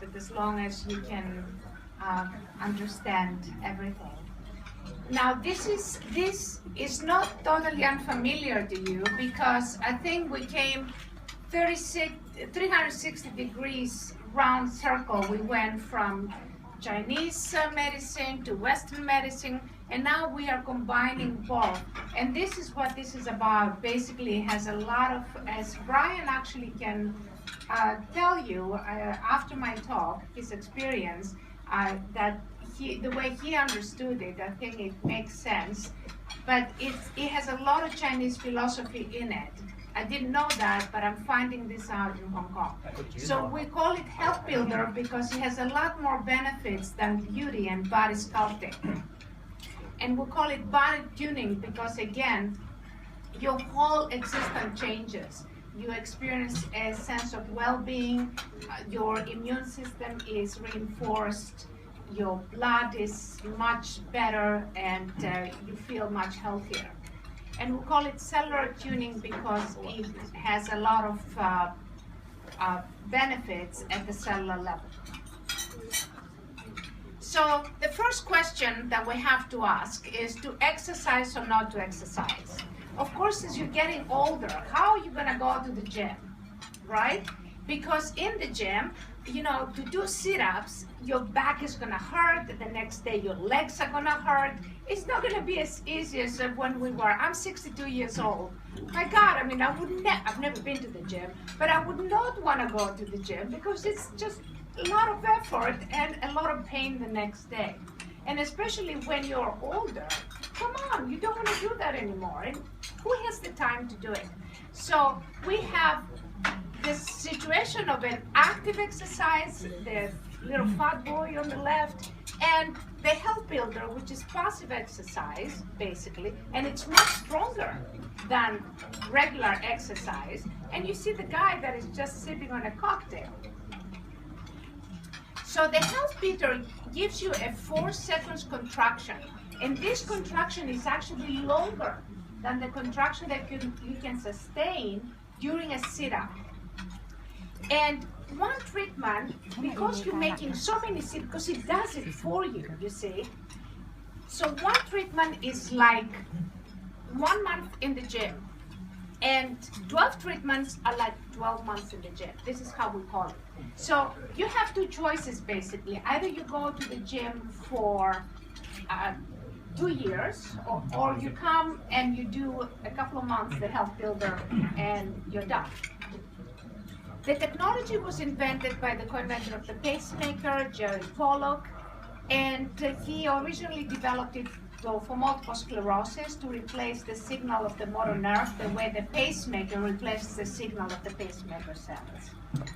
but as long as you can understand everything. Now, this is not totally unfamiliar to you, because I think we came 360 degrees round circle. We went from Chinese medicine to Western medicine, and now we are combining both. And this is what this is about. Basically, it has a lot of, as Brian actually can tell you after my talk, his experience, that the way he understood it, I think it makes sense. But it has a lot of Chinese philosophy in it. I didn't know that, but I'm finding this out in Hong Kong. So we call it Health Builder because it has a lot more benefits than beauty and body sculpting. And we call it body tuning because, again, your whole existence changes. You experience a sense of well-being, your immune system is reinforced, your blood is much better, and you feel much healthier. And we call it cellular tuning because it has a lot of benefits at the cellular level. So the first question that we have to ask is to exercise or not to exercise. Of course, as you're getting older, how are you going to go to the gym, right? Because in the gym, you know, to do sit-ups, your back is going to hurt. The next day, your legs are going to hurt. It's not going to be as easy as when we were. I'm 62 years old. My God, I mean, I've never been to the gym, but I would not want to go to the gym because it's just a lot of effort and a lot of pain the next day. And especially when you're older, come on, you don't want to do that anymore. And who has the time to do it? So we have this situation of an active exercise, the little fat boy on the left, and the Health Builder, which is passive exercise, basically, and it's much stronger than regular exercise. And you see the guy that is just sipping on a cocktail. So the Health Builder gives you a 4 seconds contraction, and this contraction is actually longer than the contraction that you can sustain during a sit-up. And one treatment, because you're making so many sit, because it does it for you, you see. So one treatment is like 1 month in the gym, and 12 treatments are like 12 months in the gym. This is how we call it. So you have 2 choices basically. Either you go to the gym for 2 years, or you come and you do a couple of months the Health Builder and you're done. The technology was invented by the co-inventor of the pacemaker, Jerry Pollock, and he originally developed it for multiple sclerosis to replace the signal of the motor nerve the way the pacemaker replaces the signal of the pacemaker cells.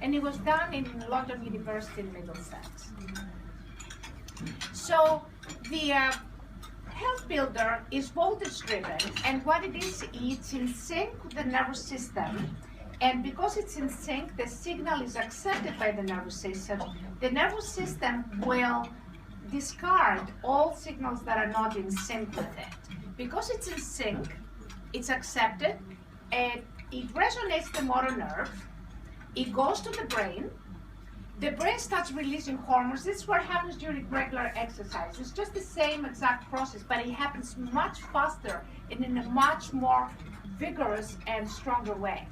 And it was done in London University in Middlesex. So the Health Builder is voltage driven, and what it is, it's in sync with the nervous system. And because it's in sync, the signal is accepted by the nervous system. The nervous system will discard all signals that are not in sync with it. Because it's in sync, it's accepted, and it resonates the motor nerve. It goes to the brain. The brain starts releasing hormones. This is what happens during regular exercise. It's just the same exact process, but it happens much faster and in a much more vigorous and stronger way.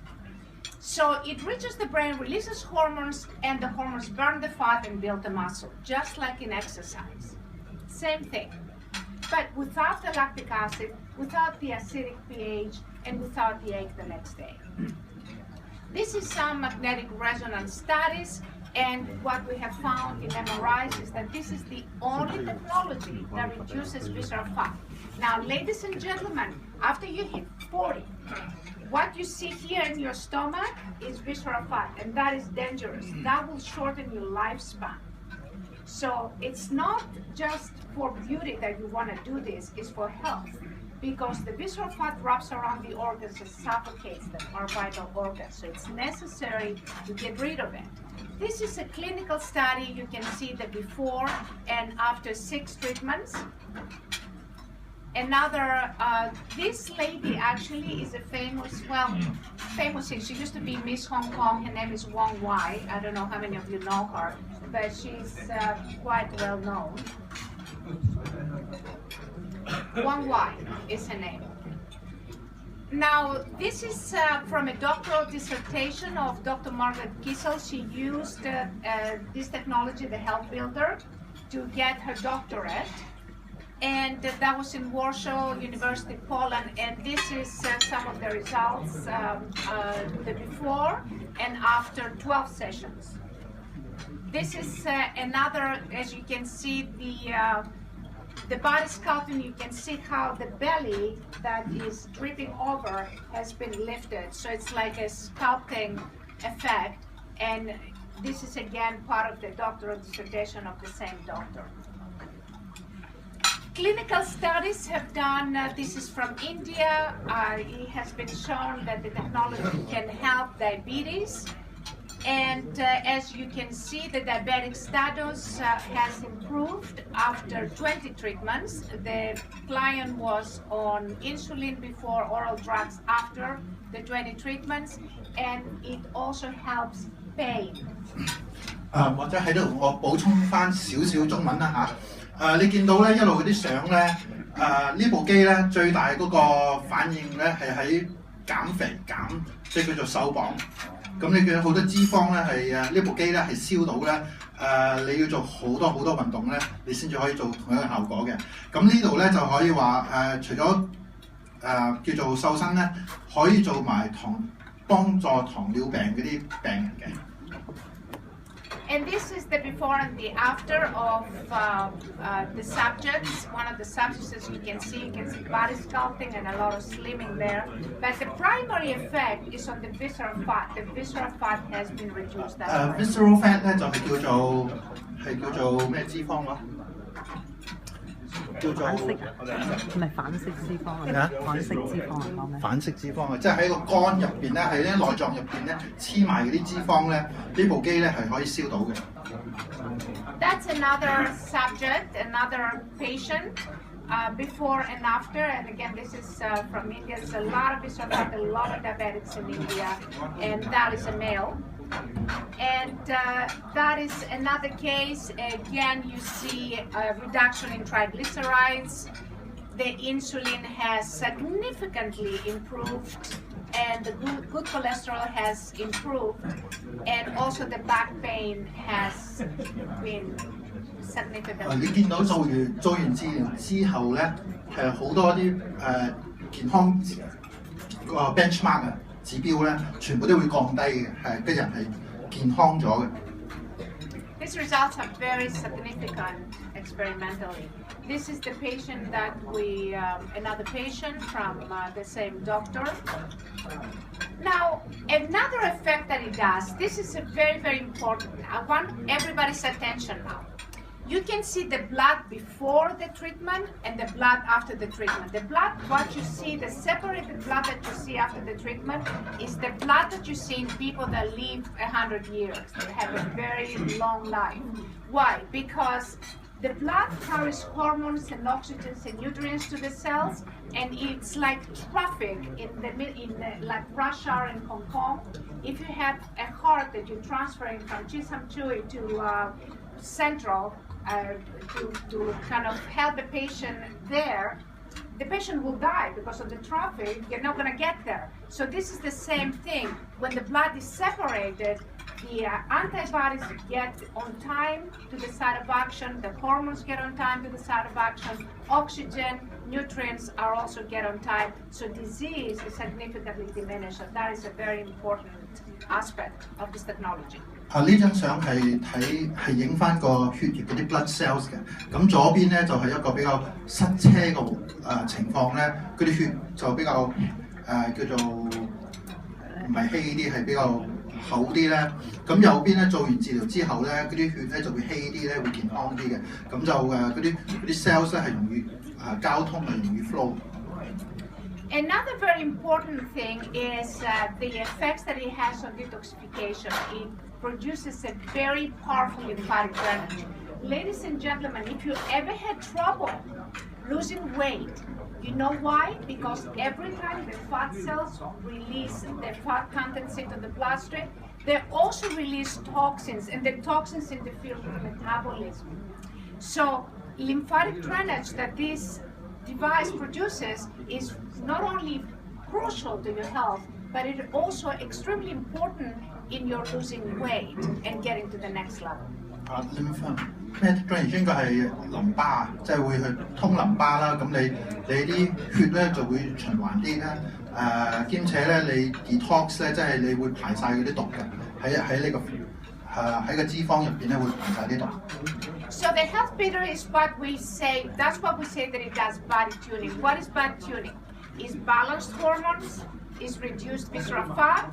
So it reaches the brain, releases hormones, and the hormones burn the fat and build the muscle, just like in exercise. Same thing, but without the lactic acid, without the acidic pH, and without the ache the next day. This is some magnetic resonance studies, and what we have found in MRIs is that this is the only technology that reduces visceral fat. Now, ladies and gentlemen, after you hit 40, what you see here in your stomach is visceral fat, and that is dangerous. That will shorten your lifespan. So it's not just for beauty that you want to do this, it's for health. Because the visceral fat wraps around the organs and suffocates them, our vital organs. So it's necessary to get rid of it. This is a clinical study. You can see the before and after 6 treatments. Another, this lady actually is a famous, she used to be Miss Hong Kong. Her name is Wong Wai. I don't know how many of you know her. but she's quite well known. Wang Wai is her name. Now, this is from a doctoral dissertation of Dr. Margaret Kissel. She used this technology, the Health Builder, to get her doctorate. And that was in Warsaw University, Poland. And this is some of the results, the before and after 12 sessions. This is another, as you can see, the body sculpting. You can see how the belly that is dripping over has been lifted. So it's like a sculpting effect. And this is again part of the doctoral dissertation of the same doctor. Clinical studies have done, this is from India. It has been shown that the technology can help diabetes. And as you can see, the diabetic status has improved after 20 treatments. The client was on insulin before, oral drugs after the 20 treatments, and it also helps pain. 或者喺度我補充翻少少中文啦嚇。你見到咧一路嗰啲相咧，呢部機咧最大嗰個反應咧係喺減肥即係叫做瘦磅。咁你見到好多脂肪咧係呢部機咧係燒到咧，你要做好多運動咧，你先至可以做同一個效果嘅。咁呢度咧就可以話除咗叫做瘦身咧，可以做埋幫助糖尿病嗰啲病人嘅。And this is the before and the after of the subjects. One of the subjects, as you can see body sculpting and a lot of slimming there. But the primary effect is on the visceral fat. The visceral fat has been reduced. Visceral fat 咧就係叫做咩脂肪咯？叫做唔係反式脂肪嚟㗎，反式脂肪嚟講咩？反式脂肪啊，即係喺個肝入邊咧，喺啲內臟入邊咧黐埋嗰啲脂肪咧，呢部機咧係可以燒到嘅。That's another subject, another patient, before and after. And again, this is from India. There's a lot of visceral fat, a lot of diabetics in India, and that is a male. And that is another case. Again, you see a reduction in triglycerides. The insulin has significantly improved, and the good cholesterol has improved, and also the back pain has been significantly. 你見到做完治療之後咧，係好多啲健康個 benchmark 啊。指標咧，全部都會降低嘅，係嘅人係健康咗嘅。These results are very significant experimentally. This is the patient that another patient from the same doctor. Now, another effect that it does, this is very important. I want everybody's attention now. You can see the blood before the treatment and the blood after the treatment. The blood, what you see, the separated blood that you see after the treatment is the blood that you see in people that live 100 years. They have a very long life. Why? Because the blood carries hormones and oxygens and nutrients to the cells, and it's like traffic in like rush hour in Hong Kong. If you have a heart that you're transferring from Chisamchui to Central, to kind of help the patient there, the patient will die because of the traffic. You're not going to get there. So this is the same thing. When the blood is separated, the antibodies get on time to the site of action, the hormones get on time to the site of action, oxygen, nutrients are also get on time, so disease is significantly diminished. So that is a very important aspect of this technology. 呢張相係影翻個血液嗰啲 blood cells 嘅，咁左邊咧就係一個比較塞車嘅情況咧，嗰啲血就比較叫做唔係稀啲，係比較厚啲咧。咁右邊咧做完治療之後咧，嗰啲血咧就會稀啲咧，會健康啲嘅。咁就嗰啲 cells 咧係容易交通係容易 flow。Another very important thing is the effects that it has on detoxification. It produces a very powerful lymphatic drainage. Ladies and gentlemen, if you ever had trouble losing weight, you know why? Because every time the fat cells release the fat contents into the bloodstream, they also release toxins, and the toxins interfere with metabolism. So lymphatic drainage that this device produces is not only crucial to your health, but it also extremely important in your losing weight and getting to the next level. lymph 咩 drainage 應該係淋巴，即係會去通淋巴啦。咁你啲血咧就會循環啲啦。兼且咧你 detox 咧，即係你會排晒嗰啲毒嘅，喺呢個喺個脂肪入邊咧會排晒啲毒。So the health beater is what we say. That's what we say that it does body tuning. What is body tuning? Is balanced hormones, is reduced visceral fat,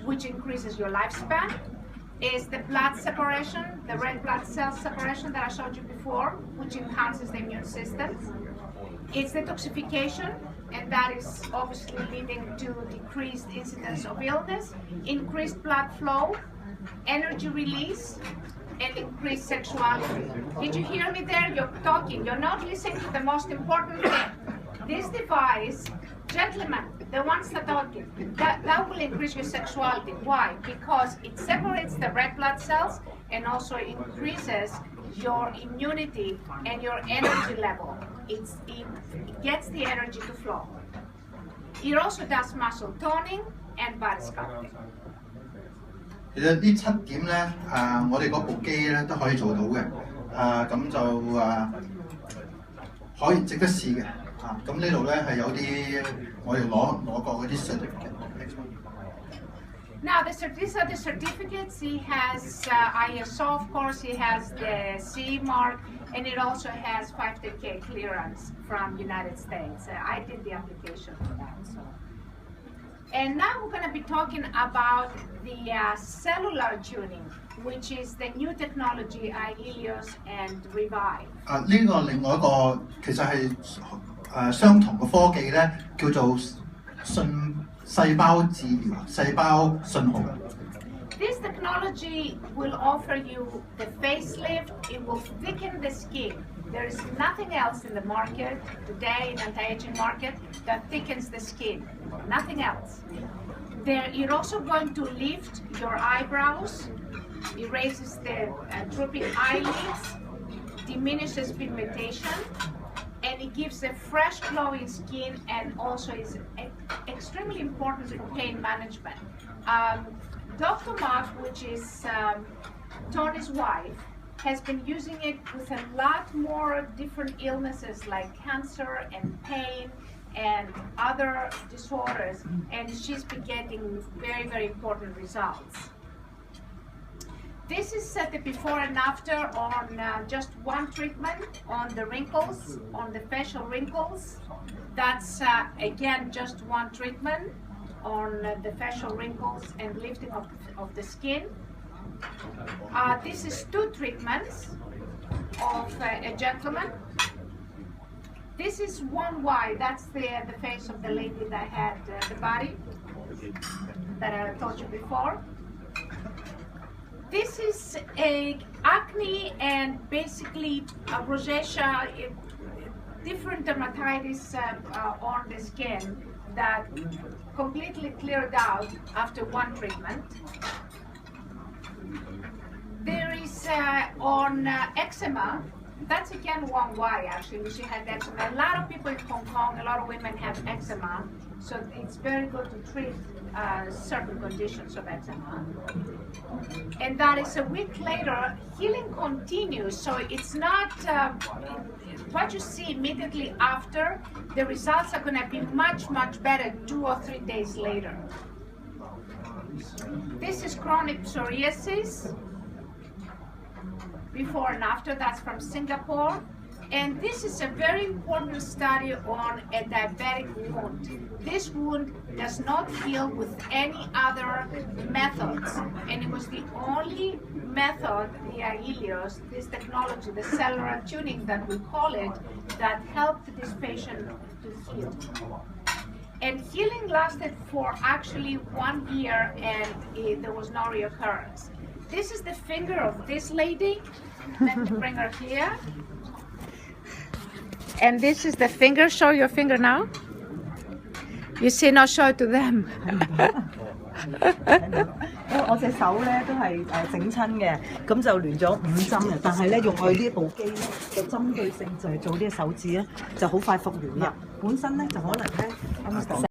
which increases your lifespan. Is the blood separation, the red blood cell separation that I showed you before, which enhances the immune system. It's detoxification, and that is obviously leading to decreased incidence of illness, increased blood flow, energy release, and increased sexuality. Did you hear me there? You're talking. You're not listening to the most important thing. This device, gentlemen, the ones that talking, that will increase your sexuality. Why? Because it separates the red blood cells and also increases your immunity and your energy level. It gets the energy to flow. It also does muscle toning and body sculpting. 其實呢7點咧，我哋嗰部機咧都可以做到嘅，咁就可以值得試嘅。咁呢度咧係有啲我哋攞過嗰啲 certificate。Now, these are the certificates. He has ISO, of course, he has the CE mark, and it also has 510K clearance from United States. I did the application for that. So. And now we're going to be talking about the cellular tuning, which is the new technology, Helios and Revive. 呢個另外一個其實係相同嘅科技咧，叫做細胞治療、細胞信號。This technology will offer you the facelift. It will thicken the skin. There is nothing else in the market today, in the anti-aging market, that thickens the skin. Nothing else. You're also going to lift your eyebrows. It raises the drooping eyelids, diminishes pigmentation, and it gives a fresh glowing skin, and also is extremely important for pain management. Dr. Mark, which is Tony's wife, has been using it with a lot more different illnesses like cancer and pain and other disorders, and she's been getting very, very important results. This is the before and after on just one treatment on the wrinkles, on the facial wrinkles. That's again just one treatment on the facial wrinkles and lifting of the skin. This is 2 treatments of a gentleman. This is 1Y. That's the face of the lady that had the body that I told you before. This is a acne and basically rosacea, different dermatitis on the skin that completely cleared out after one treatment. There is on eczema. That's again 1Y actually. She had eczema. A lot of people in Hong Kong, a lot of women have eczema, so it's very good to treat certain conditions of eczema. And that is a week later, healing continues. So it's not what you see immediately after. The results are going to be much, much better 2 or 3 days later. This is chronic psoriasis. Before and after, that's from Singapore. And this is a very important study on a diabetic wound. This wound does not heal with any other methods. And it was the only method, the Helios, this technology, the cellular tuning that we call it, that helped this patient to heal. And healing lasted for actually 1 year, and there was no reoccurrence. This is the finger of this lady. Let me bring her here. And this is the finger. Show your finger now. You see, now show it to them. 我隻手咧都係整親嘅，咁就亂咗5針嘅，但係咧用我呢部機咧就針對性就係做呢個手指咧就好快復原啦。本身咧就可能咧